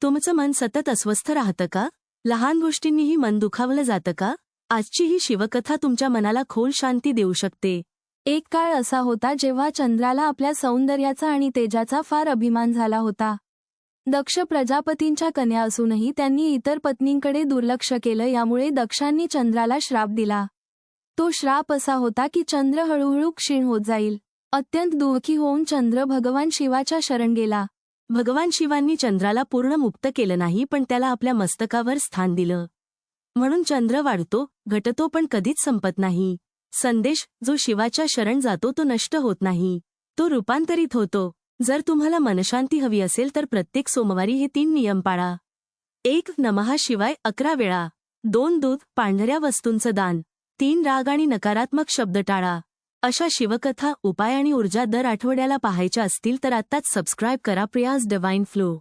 तुमचं मन सतत अस्वस्थ राहतं का? लहान गोष्टींनीही मन दुखावलं जातं का? आजची ही शिवकथा तुमच्या मनाला खोल शांती देऊ शकते. एक काळ असा होता जेव्हा चंद्राला आपल्या सौंदर्याचा आणि तेजाचा फार अभिमान झाला होता. दक्ष प्रजापतींच्या कन्या असूनही त्यांनी इतर पत्नींकडे दुर्लक्ष केलं. यामुळे दक्षांनी चंद्राला श्राप दिला. तो श्राप असा होता की चंद्र हळूहळू क्षीण होत जाईल. अत्यंत दुःखी होऊन चंद्र भगवान शिवाच्या शरण गेला. भगवान शिवांनी चंद्राला पूर्ण मुक्त केलं नाही, पण त्याला आपल्या मस्तकावर स्थान दिलं. म्हणून चंद्र वाढतो, घटतो, पण कधीच संपत नाही. संदेश: जो शिवाच्या शरण जातो तो नष्ट होत नाही, तो रूपांतरित होतो. जर तुम्हाला मनशांती हवी असेल तर प्रत्येक सोमवारी हे 3 नियम पाळा. 1. नमः शिवाय 11 वेळा. 2. दूध, पांढऱ्या वस्तूंचं दान. 3. राग आणि नकारात्मक शब्द टाळा. अशा शिवकथा, उपाय आणि ऊर्जा दर आठवड्याला पाहायच्या असतील तर आत्ताच सबस्क्राईब करा प्रियाज डिवाइन फ्लो.